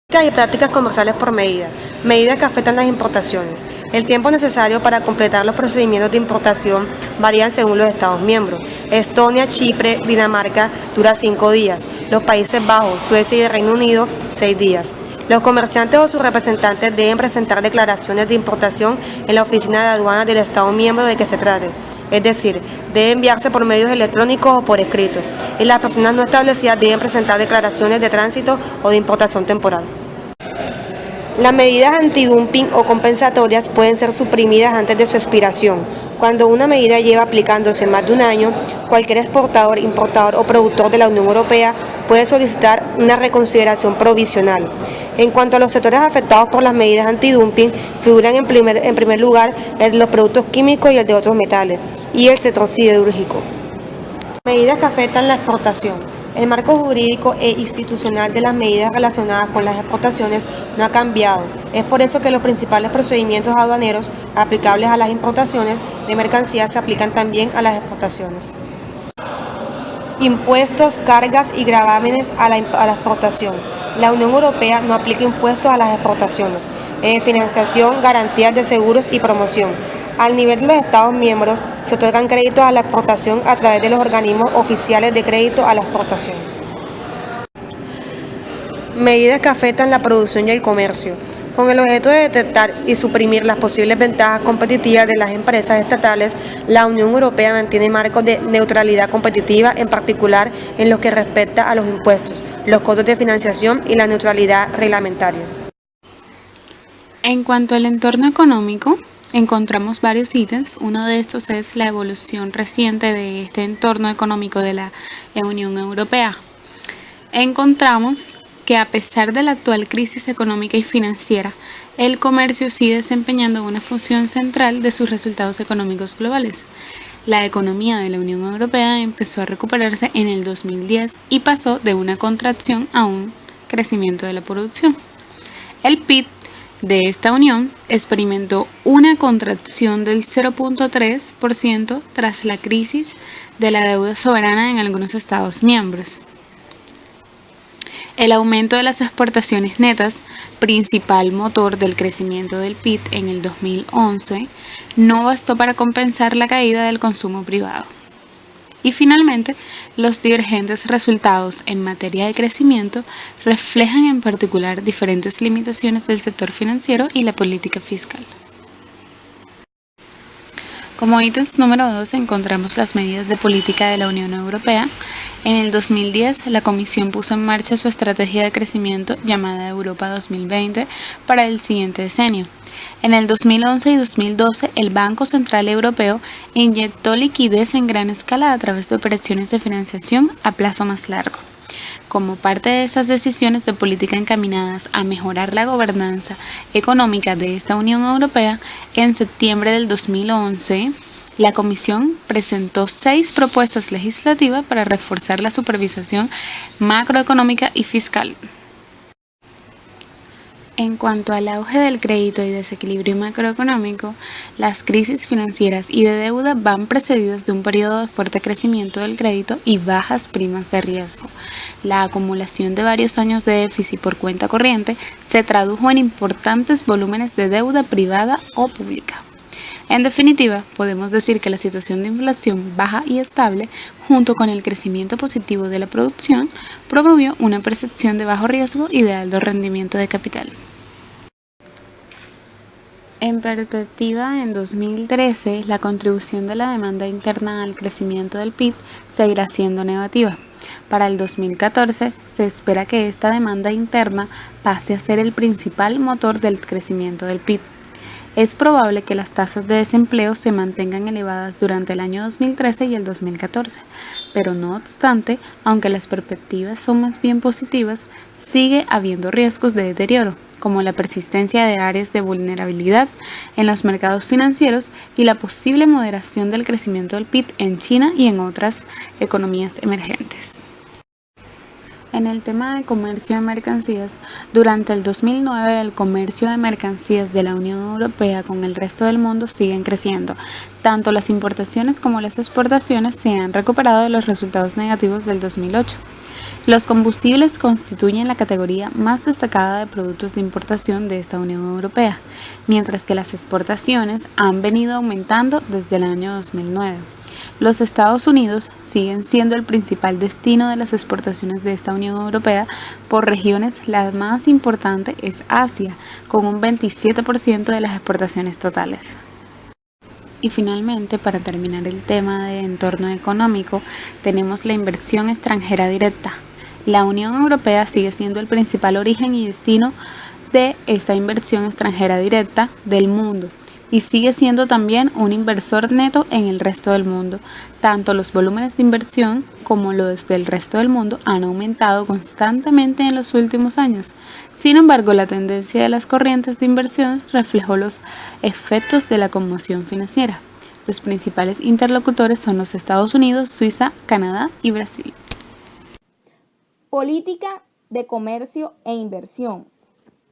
Y prácticas comerciales por medida, medidas que afectan las importaciones. El tiempo necesario para completar los procedimientos de importación varían según los Estados miembros. Estonia, Chipre, Dinamarca dura 5 días. Los Países Bajos, Suecia y el Reino Unido 6 días. Los comerciantes o sus representantes deben presentar declaraciones de importación en la oficina de aduanas del Estado miembro de que se trate, es decir, debe enviarse por medios electrónicos o por escrito, y las personas no establecidas deben presentar declaraciones de tránsito o de importación temporal. Las medidas antidumping o compensatorias pueden ser suprimidas antes de su expiración. Cuando una medida lleva aplicándose más de un año, cualquier exportador, importador o productor de la Unión Europea puede solicitar una reconsideración provisional. En cuanto a los sectores afectados por las medidas antidumping, figuran en primer lugar el de los productos químicos y el de otros metales, y el sector siderúrgico. Medidas que afectan la exportación. El marco jurídico e institucional de las medidas relacionadas con las exportaciones no ha cambiado. Es por eso que los principales procedimientos aduaneros aplicables a las importaciones de mercancías se aplican también a las exportaciones. Impuestos, cargas y gravámenes a la exportación. La Unión Europea no aplica impuestos a las exportaciones, financiación, garantías de seguros y promoción. Al nivel de los Estados miembros, se otorgan créditos a la exportación a través de los organismos oficiales de crédito a la exportación. Medidas que afectan la producción y el comercio. Con el objeto de detectar y suprimir las posibles ventajas competitivas de las empresas estatales, la Unión Europea mantiene marcos de neutralidad competitiva, en particular en lo que respecta a los impuestos, los costos de financiación y la neutralidad reglamentaria. En cuanto al entorno económico, encontramos varios ítems. Uno de estos es la evolución reciente de este entorno económico de la Unión Europea. Encontramos que a pesar de la actual crisis económica y financiera, el comercio sigue desempeñando una función central de sus resultados económicos globales. La economía de la Unión Europea empezó a recuperarse en el 2010 y pasó de una contracción a un crecimiento de la producción. El PIB de esta unión experimentó una contracción del 0.3% tras la crisis de la deuda soberana en algunos Estados miembros. El aumento de las exportaciones netas, principal motor del crecimiento del PIB en el 2011, no bastó para compensar la caída del consumo privado. Y finalmente, los divergentes resultados en materia de crecimiento reflejan en particular diferentes limitaciones del sector financiero y la política fiscal. Como ítems número 2 encontramos las medidas de política de la Unión Europea. En el 2010, la Comisión puso en marcha su estrategia de crecimiento llamada Europa 2020 para el siguiente decenio. En el 2011 y 2012, el Banco Central Europeo inyectó liquidez en gran escala a través de operaciones de financiación a plazo más largo. Como parte de esas decisiones de política encaminadas a mejorar la gobernanza económica de esta Unión Europea, en septiembre del 2011, la Comisión presentó 6 propuestas legislativas para reforzar la supervisión macroeconómica y fiscal. En cuanto al auge del crédito y desequilibrio macroeconómico, las crisis financieras y de deuda van precedidas de un periodo de fuerte crecimiento del crédito y bajas primas de riesgo. La acumulación de varios años de déficit por cuenta corriente se tradujo en importantes volúmenes de deuda privada o pública. En definitiva, podemos decir que la situación de inflación baja y estable, junto con el crecimiento positivo de la producción, promovió una percepción de bajo riesgo y de alto rendimiento de capital. En perspectiva, en 2013, la contribución de la demanda interna al crecimiento del PIB seguirá siendo negativa. Para el 2014, se espera que esta demanda interna pase a ser el principal motor del crecimiento del PIB. Es probable que las tasas de desempleo se mantengan elevadas durante el año 2013 y el 2014, pero no obstante, aunque las perspectivas son más bien positivas, sigue habiendo riesgos de deterioro, como la persistencia de áreas de vulnerabilidad en los mercados financieros y la posible moderación del crecimiento del PIB en China y en otras economías emergentes. En el tema de comercio de mercancías, durante el 2009 el comercio de mercancías de la Unión Europea con el resto del mundo siguen creciendo. Tanto las importaciones como las exportaciones se han recuperado de los resultados negativos del 2008. Los combustibles constituyen la categoría más destacada de productos de importación de esta Unión Europea, mientras que las exportaciones han venido aumentando desde el año 2009. Los Estados Unidos siguen siendo el principal destino de las exportaciones de esta Unión Europea por regiones. La más importante es Asia, con un 27% de las exportaciones totales. Y finalmente, para terminar el tema de entorno económico, tenemos la inversión extranjera directa. La Unión Europea sigue siendo el principal origen y destino de esta inversión extranjera directa del mundo y sigue siendo también un inversor neto en el resto del mundo. Tanto los volúmenes de inversión como los del resto del mundo han aumentado constantemente en los últimos años. Sin embargo, la tendencia de las corrientes de inversión reflejó los efectos de la conmoción financiera. Los principales interlocutores son los Estados Unidos, Suiza, Canadá y Brasil. Política de comercio e inversión.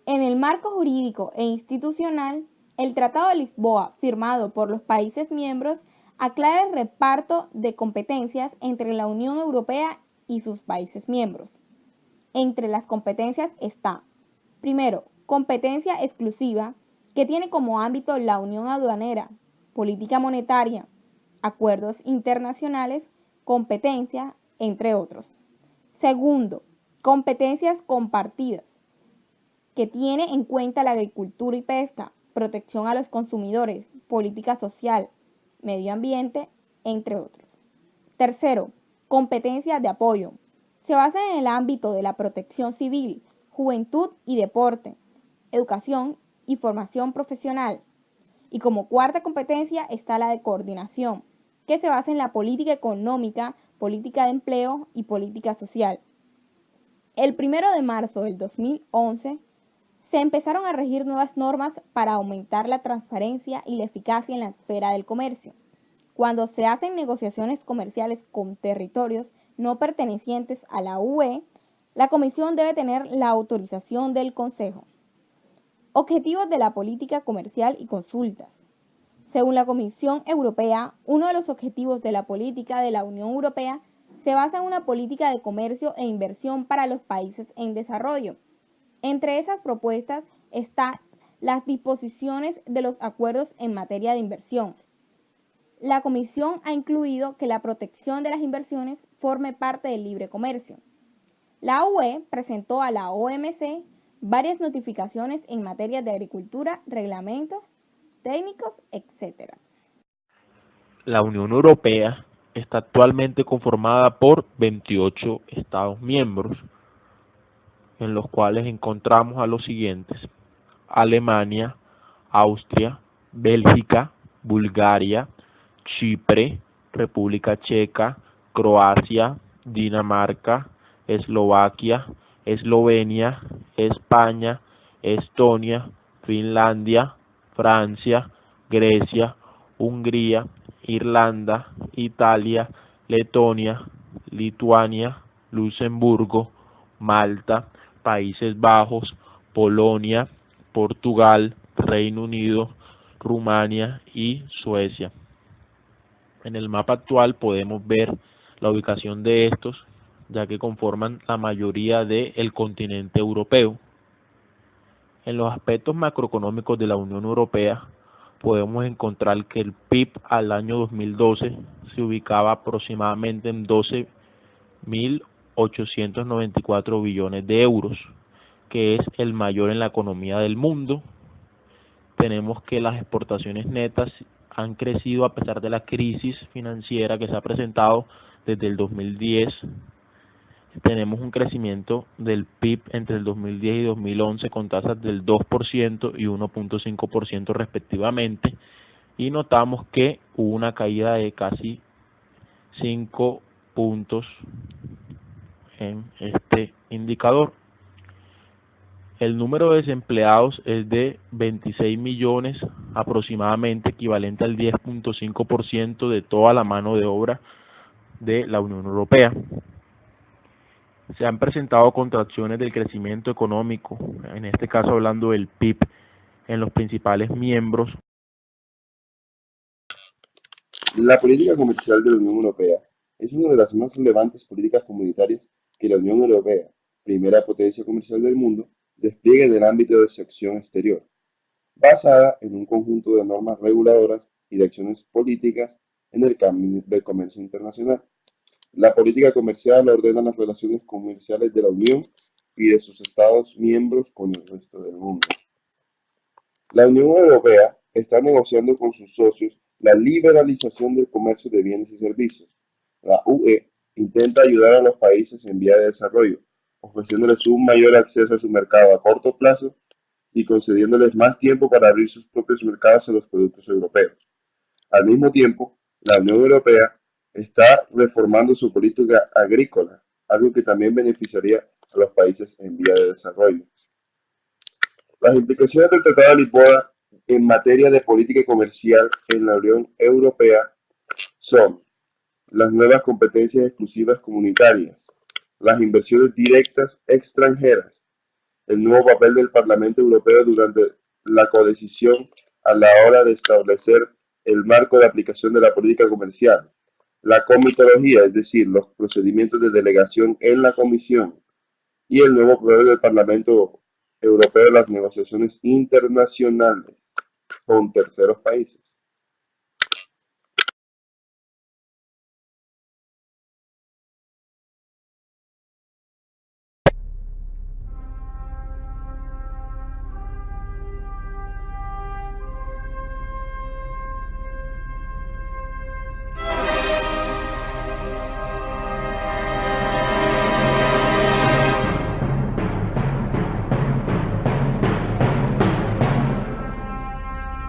En el marco jurídico e institucional, el Tratado de Lisboa, firmado por los países miembros, aclara el reparto de competencias entre la Unión Europea y sus países miembros. Entre las competencias está, primero, competencia exclusiva, que tiene como ámbito la unión aduanera, política monetaria, acuerdos internacionales, competencia, entre otros. Segundo, competencias compartidas, que tiene en cuenta la agricultura y pesca, protección a los consumidores, política social, medio ambiente, entre otros. Tercero, competencia de apoyo. Se basa en el ámbito de la protección civil, juventud y deporte, educación y formación profesional. Y como cuarta competencia está la de coordinación, que se basa en la política económica, política de empleo y política social. El 1 de marzo del 2011 se empezaron a regir nuevas normas para aumentar la transparencia y la eficacia en la esfera del comercio. Cuando se hacen negociaciones comerciales con territorios no pertenecientes a la UE, la Comisión debe tener la autorización del Consejo. Objetivos de la política comercial y consultas. Según la Comisión Europea, uno de los objetivos de la política de la Unión Europea se basa en una política de comercio e inversión para los países en desarrollo. Entre esas propuestas están las disposiciones de los acuerdos en materia de inversión. La Comisión ha incluido que la protección de las inversiones forme parte del libre comercio. La UE presentó a la OMC varias notificaciones en materia de agricultura, reglamentos, técnicos, etc. La Unión Europea está actualmente conformada por 28 Estados miembros, en los cuales encontramos a los siguientes: Alemania, Austria, Bélgica, Bulgaria, Chipre, República Checa, Croacia, Dinamarca, Eslovaquia, Eslovenia, España, Estonia, Finlandia, Francia, Grecia, Hungría, Irlanda, Italia, Letonia, Lituania, Luxemburgo, Malta, Países Bajos, Polonia, Portugal, Reino Unido, Rumania y Suecia. En el mapa actual podemos ver la ubicación de estos, ya que conforman la mayoría del continente europeo. En los aspectos macroeconómicos de la Unión Europea, podemos encontrar que el PIB al año 2012 se ubicaba aproximadamente en 12.894 billones de euros, que es el mayor en la economía del mundo. Tenemos que las exportaciones netas han crecido a pesar de la crisis financiera que se ha presentado desde el 2010. Tenemos un crecimiento del PIB entre el 2010 y 2011 con tasas del 2% y 1.5% respectivamente, y notamos que hubo una caída de casi 5 puntos en este indicador. El número de desempleados es de 26 millones aproximadamente, equivalente al 10.5% de toda la mano de obra de la Unión Europea. Se han presentado contracciones del crecimiento económico, en este caso hablando del PIB, en los principales miembros. La política comercial de la Unión Europea es una de las más relevantes políticas comunitarias que la Unión Europea, primera potencia comercial del mundo, despliegue en el ámbito de su acción exterior, basada en un conjunto de normas reguladoras y de acciones políticas en el campo del comercio internacional. La política comercial ordena las relaciones comerciales de la Unión y de sus Estados miembros con el resto del mundo. La Unión Europea está negociando con sus socios la liberalización del comercio de bienes y servicios. La UE intenta ayudar a los países en vía de desarrollo, ofreciéndoles un mayor acceso a su mercado a corto plazo y concediéndoles más tiempo para abrir sus propios mercados a los productos europeos. Al mismo tiempo, la Unión Europea está reformando su política agrícola, algo que también beneficiaría a los países en vía de desarrollo. Las implicaciones del Tratado de Lisboa en materia de política comercial en la Unión Europea son las nuevas competencias exclusivas comunitarias, las inversiones directas extranjeras, el nuevo papel del Parlamento Europeo durante la codecisión a la hora de establecer el marco de aplicación de la política comercial, la comitología, es decir, los procedimientos de delegación en la Comisión, y el nuevo papel del Parlamento Europeo en las negociaciones internacionales con terceros países.